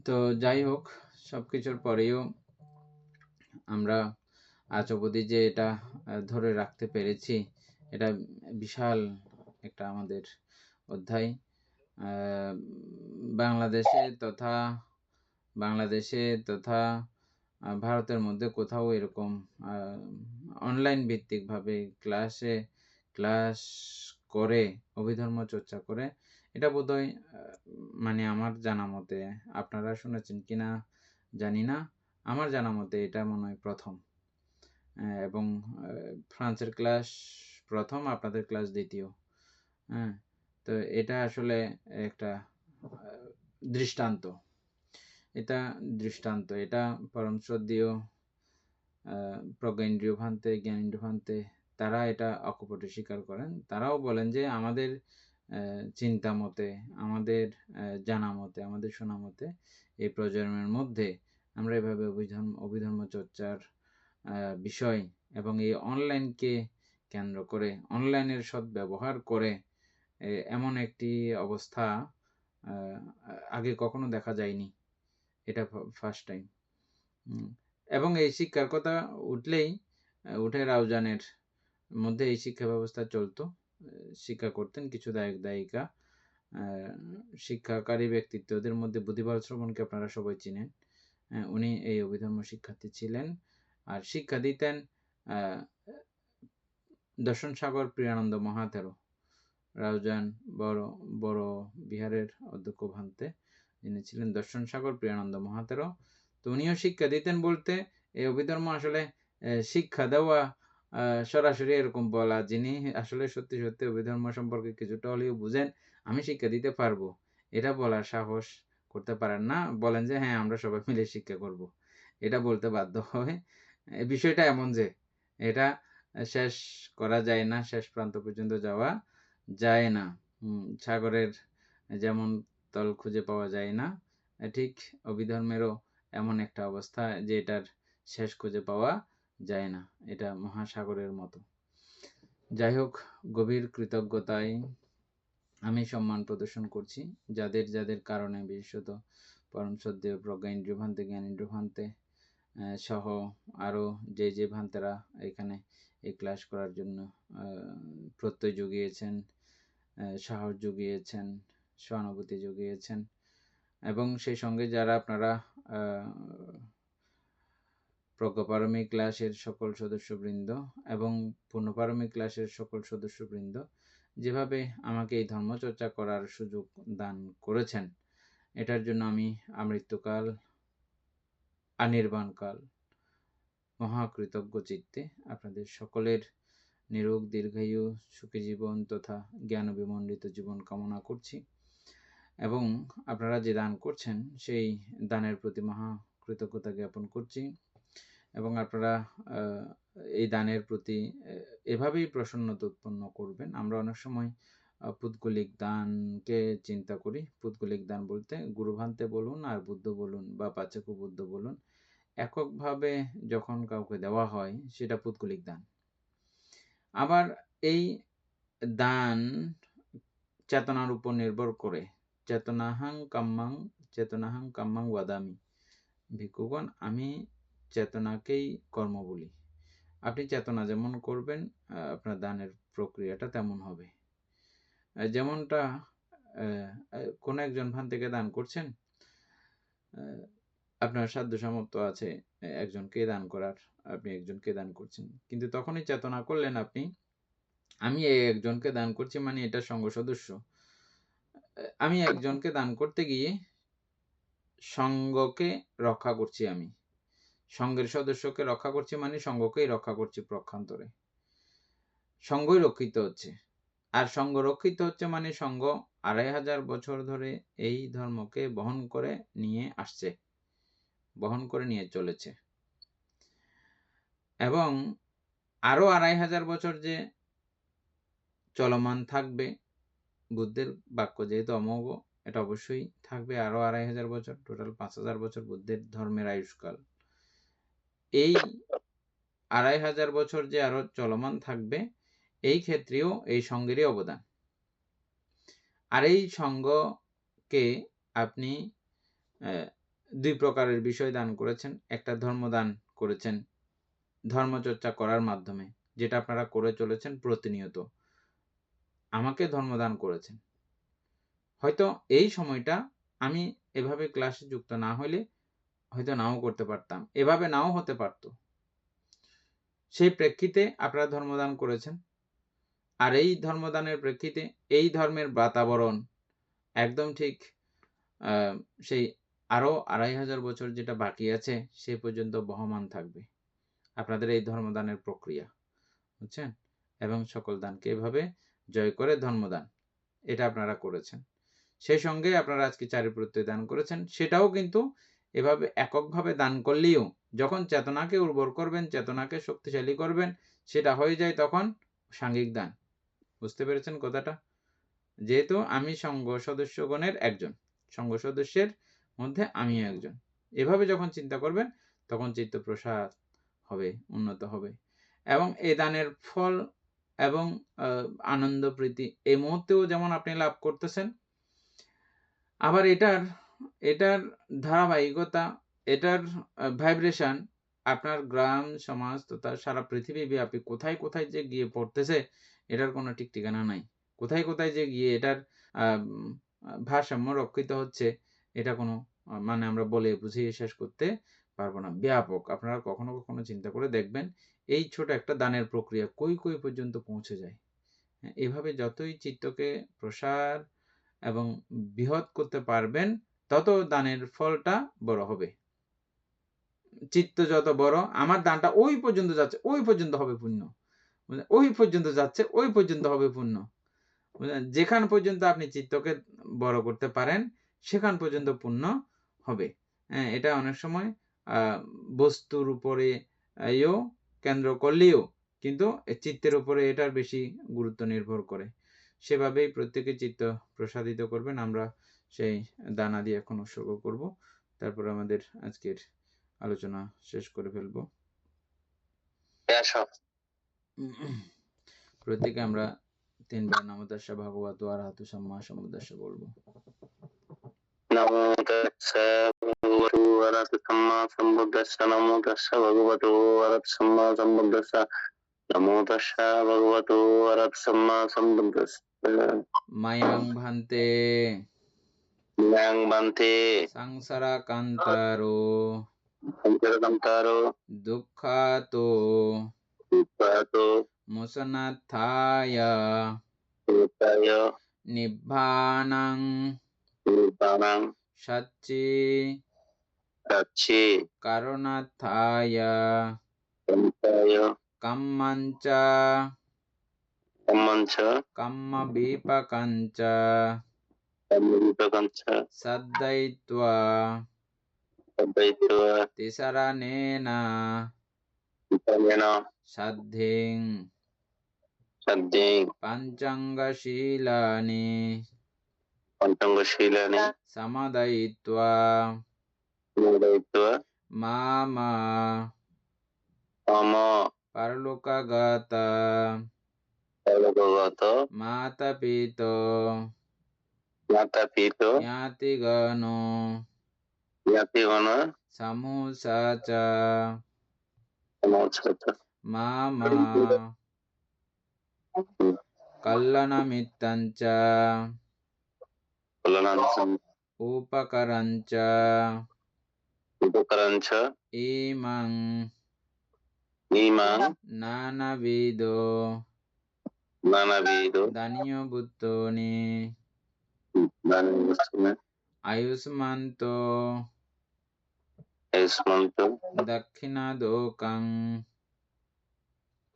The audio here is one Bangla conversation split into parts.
তো যাই হোক, সবকিছুর পরেও আমরা আজ অবধি যে এটা ধরে রাখতে পেরেছি, এটা বিশাল একটা আমাদের অধ্যায়। বাংলাদেশে তথা ভারতের মধ্যে কোথাও এরকম অনলাইন ভিত্তিকভাবে ক্লাস করে অভিধর্ম চর্চা করে, এটা বোধহয় মানে আমার জানা মতে, আপনারা শুনেছেন কিনা জানি না, আমার জানা মতে এটা মনে হয় প্রথম। এবং ফ্রান্সের ক্লাস প্রথম, আপনাদের ক্লাস দ্বিতীয়। হ্যাঁ, তো এটা আসলে একটা দৃষ্টান্ত। এটা পরম শ্রদ্ধেয় প্রজ্ঞেন্দ্রীয় ভান্তে, জ্ঞানেন্দ্র ভান্তে, তারা এটা অকপটে স্বীকার করেন। তারাও বলেন যে আমাদের চিন্তা মতে, আমাদের জানা মতে, আমাদের শোনা মতে এই প্রজন্মের মধ্যে আমরা এভাবে অভিধর্ম চর্চার বিষয় এবং এই অনলাইনকে কেন্দ্র করে, অনলাইনের সদ্ব্যবহার করে এমন একটি অবস্থা আগে কখনো দেখা যায়নি। এটা ফার্স্ট টাইম। এবং এই শিক্ষার কথা উঠে রাউজানের মধ্যে এই শিক্ষা ব্যবস্থা চলতো। শিক্ষা করতেন কিছু দায়িকা, শিক্ষাকারী ব্যক্তিত্ব। ওদের মধ্যে বুদ্ধিপাল শ্রবণকে আপনারা সবাই চিনেন। উনি এই অভিধর্ম শিক্ষার্থী ছিলেন। আর শিক্ষা দিতেন দর্শন সাগর প্রিয়ানন্দ মহাতেরো, রাউজান বড় বিহারের অধ্যক্ষ ভান্তে যিনি ছিলেন দর্শন সাগর প্রিয়ানন্দ মহাতেরো। তো উনিও শিক্ষা দিতেন বলতে এই অভিধর্ম আসলে শিক্ষা দেওয়া সরাসরি এরকম বলা, যিনি আসলে সত্যি সত্যি অভিধর্ম সম্পর্কে কিছুটা হলেও বুঝেন, আমি শিক্ষা দিতে পারবো, এটা বলার সাহস করতে পারেন না। বলেন যে হ্যাঁ আমরা সবাই মিলে শিক্ষা করব, এটা বলতে বাধ্য হয়। বিষয়টা এমন যে এটা শেষ করা যায় না, শেষ প্রান্ত পর্যন্ত যাওয়া যায় না। সাগরের যেমন তল খুঁজে পাওয়া যায় না, ঠিক অভিধর্মেরও এমন একটা অবস্থা যে এটার শেষ খুঁজে পাওয়া যায় না, এটা মহাসাগরের মতো। যাই হোক, গভীর কৃতজ্ঞতায় আমি সম্মান প্রদর্শন করছি যাদের যাদের কারণে, বিশেষত পরম শ্রদ্ধেয় প্রজ্ঞেন্দ্র ভান্তে, জ্ঞানেন্দ্র ভান্তে সহ আরও যে ভান্তেরা এখানে এই ক্লাস করার জন্য প্রত্যয় জুগিয়েছেন, সাহস জুগিয়েছেন, সহানুভূতি জুগিয়েছেন, এবং সেই সঙ্গে যারা আপনারা প্রজ্ঞপারমিক ক্লাসের সকল সদস্যবৃন্দ এবং পূর্ণপারমিক ক্লাসের সকল সদস্যবৃন্দ যেভাবে আমাকে এই ধর্মচর্চা করার সুযোগ দান করেছেন, এটার জন্য আমি আমৃত্যুকাল, অনির্বাণকাল মহাকৃতজ্ঞ চিত্তে আপনাদের সকলের নিরোগ, দীর্ঘায়ু, সুখী জীবন তথা জ্ঞান বিমণ্ডিত জীবন কামনা করছি। এবং আপনারা যে দান করছেন সেই দানের প্রতি মহা কৃতজ্ঞতা জ্ঞাপন করছি। এবং আপনারা এই দানের প্রতি এভাবেই প্রসন্নতা উৎপন্ন করবেন। আমরা অনেক সময় পুদ্গলিক দানকে চিন্তা করি। পুদ্গলিক দান বলতে গুরুভান্তে বলুন আর বুদ্ধ বলুন বা পাচকু বুদ্ধ বলুন, এককভাবে যখন কাউকে দেওয়া হয় সেটা পুদ্গলিক দান। আবার এই দান চেতনার উপর নির্ভর করে। চেতনাহাং কাম্মাং ওয়াদামি। ভিক্ষুগণ, আমি চেতনাকেই কর্ম বলি। আপনি চেতনা যেমন করবেন আপনার দানের প্রক্রিয়াটা তেমন হবে। যেমনটা কোন একজন ভান থেকে দান করছেন, আপনার সাধ্য সামর্থ্য আছে একজনকে দান করার, আপনি একজনকে দান করছেন, কিন্তু তখনই চেতনা করলেন আপনি, আমি এই একজনকে দান করছি মানে এটা সংঘ সদস্য, আমি একজনকে দান করতে গিয়ে সংঘকে রক্ষা করছি, আমি সংঘের সদস্যকে রক্ষা করছি মানে সংঘকেই রক্ষা করছি, প্রক্ষান্তরে সংঘই রক্ষিত হচ্ছে। আর সংঘ রক্ষিত হচ্ছে মানে সংঘ 2500 বছর ধরে এই ধর্মকে বহন করে নিয়ে আসছে, বহন করে নিয়ে চলেছে, এবং আরো 2500 বছর যে চলমান থাকবে। বুদ্ধের বাক্য যেহেতু অমোঘ, এটা অবশ্যই থাকবে আরো 2500 বছর, টোটাল 5000 বছর বুদ্ধের ধর্মের আয়ুষ্কাল। এই 2500 বছর যে আরো চলমান থাকবে, এই ক্ষেত্রেও এই সংঘেরই অবদান। আর এই সংঘকে আপনি 2 প্রকারের বিষয় দান করেছেন। একটা ধর্মদান করেছেন ধর্মচর্চা করার মাধ্যমে, যেটা আপনারা করে চলেছেন প্রতিনিয়ত। আমাকে ধর্মদান করেছেন। হয়তো এই সময়টা আমি এভাবে ক্লাসে যুক্ত না হইলে হয়তো নাও করতে পারতাম। এভাবে নাও হতে পারত। সেই প্রেক্ষিতে আপনারা ধর্মদান করেছেন। আর এই ধর্মদানের প্রেক্ষিতে এই ধর্মের বাতাবরণ একদম ঠিক সেই আরো 2500 বছর যেটা বাকি আছে সে পর্যন্ত বহমান থাকবে। আপনাদের এই ধর্মদানের প্রক্রিয়া। বুঝছেন? এবং সকল দানকে এভাবে জয় করে ধর্মদান। এটা আপনারা করেছেন। সেই সঙ্গে আপনারা আজকে চারি প্রত্যয় দান করেছেন। সেটাও কিন্তু এভাবে এককভাবে দান করলেও যখন চেতনাকে উর্বর করবেন, চেতনাকে শক্তিশালী করবেন, সেটা হয়ে যায় তখন সাঙ্গিক দান। বুঝতে পেরেছেন কথাটা? যেহেতু আমি সংঘ সদস্যগণের একজন। সংঘ সদস্যের মধ্যে আমিও একজন। এভাবে যখন চিন্তা করবেন তখন চিত্ত প্রসাদ হবে, উন্নত হবে। এবং এই দানের ফল এবং আনন্দ প্রীতি এই মুহূর্তেও যেমন আপনি লাভ করতেছেন, আবার এটার ধারাবাহিকতা, এটার ভাইব্রেশন আপনার গ্রাম, সমাজ তথা সারা পৃথিবী ব্যাপী কোথায়, কোথায় যে গিয়ে পড়তেছে এটার কোনো ঠিক ঠিকানা নাই। কোথায়, কোথায় যে গিয়ে এটার আম ভারসাম্য রক্ষিত হচ্ছে এটা কোনো মানে আমরা বলে বুঝিয়ে শেষ করতে পারব না। ব্যাপক। আপনারা কখনো, কখনো চিন্তা করে দেখবেন এই ছোট একটা দানের প্রক্রিয়া কই, কই পর্যন্ত পৌঁছে যায়। হ্যাঁ, এভাবে যতই চিত্তকে প্রসার এবং বৃহৎ করতে পারবেন তত দানের ফলটা বড় হবে। চিত্ত যত বড় আমার দানটা ওই পর্যন্ত যাচ্ছে, ওই পর্যন্ত হবে পুণ্য। ওই পর্যন্ত যাচ্ছে, ওই পর্যন্ত হবে পুণ্য। যেখান পর্যন্ত আপনি চিত্তকে বড় করতে পারেন সেখান পর্যন্ত পুণ্য হবে। হ্যাঁ, এটা অনেক সময় বস্তুর উপরে কেন্দ্র করলেও কিন্তু চিত্তের উপরে এটার বেশি গুরুত্ব নির্ভর করে। সেভাবেই প্রত্যেকে চিত্ত প্রসাদিত করবেন। আমরা সেই দানা দিয়ে এখন উৎসর্গ করব। তারপর আমাদের আজকের আলোচনা শেষ করে ফেলব। প্রত্যেকে আমরা 3 বার নমো তাস্সা ভগবতো আরহাতো সাম্মা সম্বুদ্ধাস্সা বলবো। নমো তাস্সা ভগবতো আরহাতো সাম্মা সম্বুদ্ধাস্সা। নমো তাস্সা ভগবতো আরহাতো সাম্মা সম্বুদ্ধাস্সা। নমো তাস্সা ভগবতো আরহাতো সাম্মা সম্বুদ্ধাস্সা। মায়াং ভান্তে ন্যাং বান্তে সংসারাকান্তারো সংসারকান্তারো দুঃখাতো দুঃখাতো মোসনাথায়া দুঃখায় নিব্বানাং নিব্বানাং সাচ্চি সাচ্চি কারণাথায়া কান্তায় কাম্মাঞ্চ কাম্মাঞ্চ কাম্মবিপাকাঞ্চ কাম্মবিপাকাঞ্চ সাদ্দায়িত্বা সাদ্দায়িত্বা তিসরণেনা বিপাকেন সাধ্যেং সাধ্যেং পঞ্চাঙ্গশীলানি পঞ্চাঙ্গশীলানি সমাদয়িত্বা সমাদয়িত্বা মামা মম পরলোকাগত পরলোকগত মাতাপিত জ্ঞাতাপিত জ্ঞাতিগণো জ্ঞাতিগণ সমুসাচ সমচ্ছত মামা কল্যাণমিত্তঞ্চ কল্যাণাঞ্চন উপকরঞ্চ উপকারাঞ্চ ইমং ইমাং নানাবিদো নানাবিধ দানীয় বুদ্ধনি দানিবস্তুনে আয়ুষ্মন্ত এসমন্ত দক্ষিণাদোকং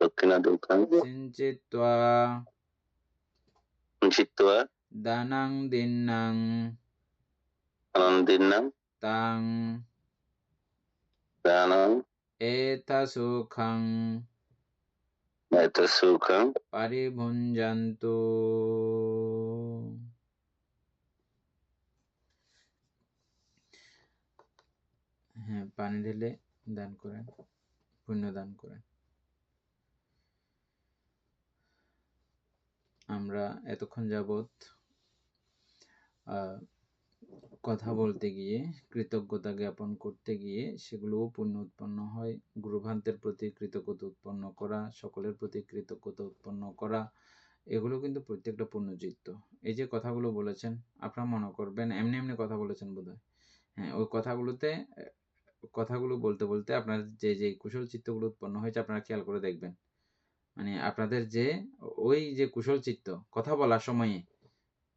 দক্ষিণাদুঃখং সিঞ্চিত্বা চিত্ত্বা দানং দিন্নং আনন্দিন্নাং তাং দানং এতসুখং এতসুখং পরিভুঞ্জন্তু। হ্যাঁ, পানি ঢেলে দান করেন, পুণ্য দান করেন। আমরা এতক্ষণ যাবৎ কথা বলতে গিয়ে, কৃতজ্ঞতা জ্ঞাপন করতে গিয়ে সেগুলোও পুণ্য উৎপন্ন হয়। গুরুভ্রান্তের প্রতি কৃতজ্ঞতা উৎপন্ন করা, সকলের প্রতি কৃতজ্ঞতা উৎপন্ন করা, এগুলো কিন্তু প্রত্যেকটা পুণ্যচিত্ত। এই যে কথাগুলো বলেছেন, আপনারা মনে করবেন এমনি এমনি কথা বলেছেন বোধহয়। হ্যাঁ, ওই কথাগুলো বলতে বলতে আপনার যে কুশল চিত্তগুলো উৎপন্ন হয়েছে আপনারা খেয়াল করে দেখবেন। মানে আপনাদের যে ওই যে কুশল চিত্ত, কথা বলার সময়ে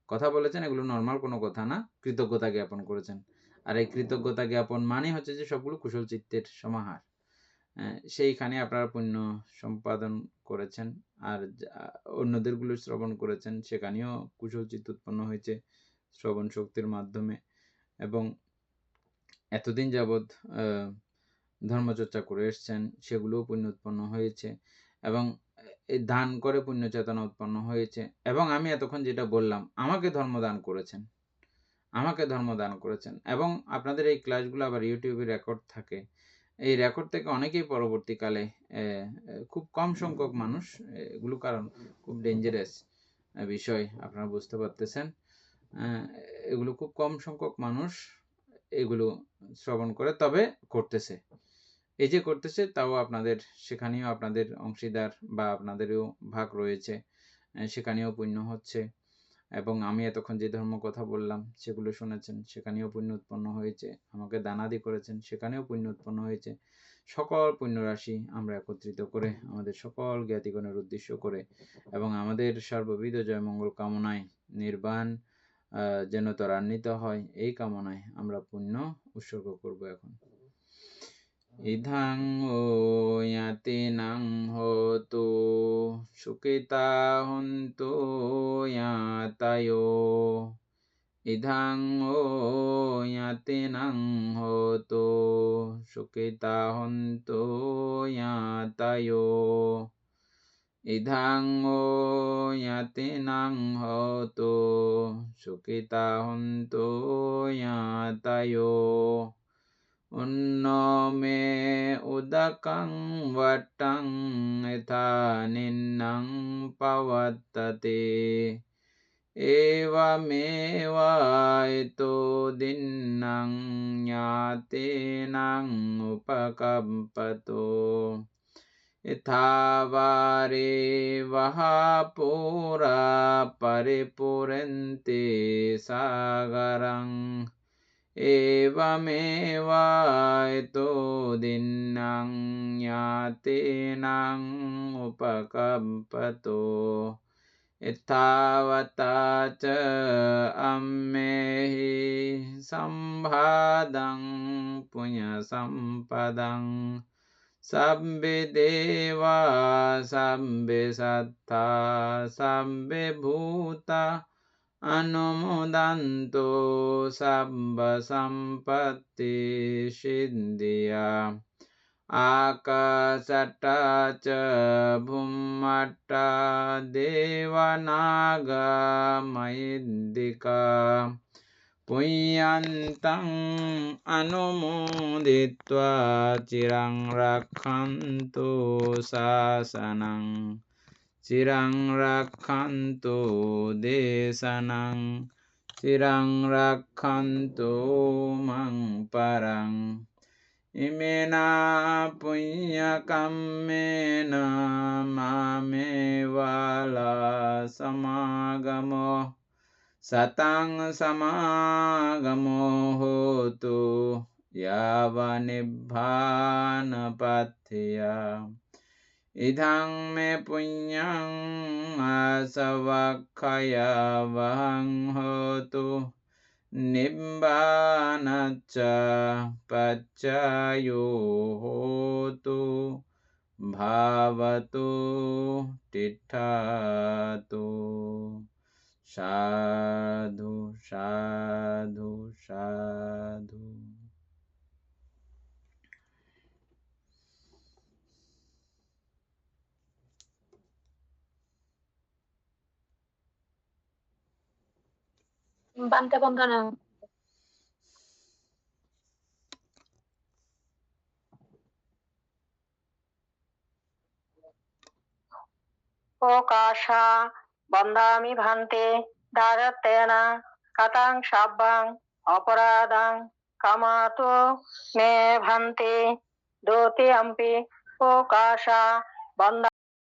কথা বলেছেন, এগুলো নরমাল কোনো কথা না, কৃতজ্ঞতা জ্ঞাপন করেছেন। আর এই কৃতজ্ঞতা জ্ঞাপন মানে হচ্ছে যে সবগুলো কুশল চিত্তের সমাহার। সেইখানে আপনারা পুণ্য সম্পাদন করেছেন। আর অন্যদেরগুলো শ্রবণ করেছেন, সেখানেও কুশল চিত্ত উৎপন্ন হয়েছে শ্রবণ শক্তির মাধ্যমে। এবং এতদিন যাবৎ ধর্মচর্চা করে এসছেন, সেগুলোও পুণ্য উৎপন্ন হয়েছে। এবং এই দান করে পুণ্য চেতনা উৎপন্ন হয়েছে। এবং আমি এতক্ষণ যেটা বললাম, আমাকে ধর্ম দান করেছেন। এবং আপনাদের এই ক্লাসগুলো আবার ইউটিউবে রেকর্ড থাকে। এই রেকর্ড থেকে অনেকেই পরবর্তীকালে খুব কম সংখ্যক মানুষ, এগুলো কারণ খুব ডেঞ্জারাস বিষয়, আপনারা বুঝতে পারতেছেন। এগুলো খুব কম সংখ্যক মানুষ এগুলো শ্রবণ করে, তবে করতেছে। এই যে করতেছে, তাও আপনাদের সেখানেও আপনাদের অংশীদার বা আপনাদেরও ভাগ রয়েছে, সেখানেও পুণ্য হচ্ছে। এবং আমি এতক্ষণ যে ধর্ম কথা বললাম সেগুলো শুনেছেন, সেখানেও পুণ্য উৎপন্ন হয়েছে। আমাকে দানাদি করেছেন, সেখানেও পুণ্য উৎপন্ন হয়েছে। সকল পুণ্যরাশি আমরা একত্রিত করে আমাদের সকল জ্ঞাতিগণের উদ্দেশ্য করে এবং আমাদের সর্ববিধ জয় মঙ্গল কামনায়, নির্বাণ যেন ত্বরান্বিত হয়, এই কামনায় আমরা পুণ্য উৎসর্গ করব এখন। ইধাং ও ইয়াতিনাং হোতু সুখিতা হন্তু ইয়াতায়ো। ইধাং ও ইয়াতিনাং হোতু সুখিতা হন্তু ইয়াতায়ো। ইধাং ও ইয়াতিনাং হোতু সুখিতা হন্তু ইয়াতায়ো। উন্নমে উদকং বট্টং যথা নিন্নং পবত্ততে। এবমেবায়তো দিন্নং জ্ঞাতেনং উপকম্পতো। যথাবারে বহপুরা পরিপুরন্তে সাগরং। এবমেবায়তো দিন্নং জ্ঞাতেনং উপকম্পতো। यथावता च अम्मेहि सम्भादं पुण्यसम्पदं। सब्बे देवा सब्बे सत्ता सब्बे भूता अनुमोदन्तो सब्ब सम्पत्ति सिद्धिया। आकाशट्टा च भूमट्टा देवनागा मयिद्दिका। पुण्यन्तं अनुमोदित्वा चिरं रक्षन्तु शासनं। चिरं रक्षन्तु देशनं। चिरं रक्षन्तु मं परं। इमेना पुण्यकम्मेन मामेवाला समागमो। सतं समागमो होतु यावन्निब्बानपथ्या। इदं मे पुण्यं आसवक्षया वहं होतु। निब्बानच्च पच्चयो होतु। भावतु तिष्ठतु। साधु साधु साधु। Bante বন্দনা। প্রকাশা বন্দামি ভান্তে দারতেনা কাতাং সাব্বাং अपराधं कमातो मे भन्ति दोति अम्पि ओकाशा बन्द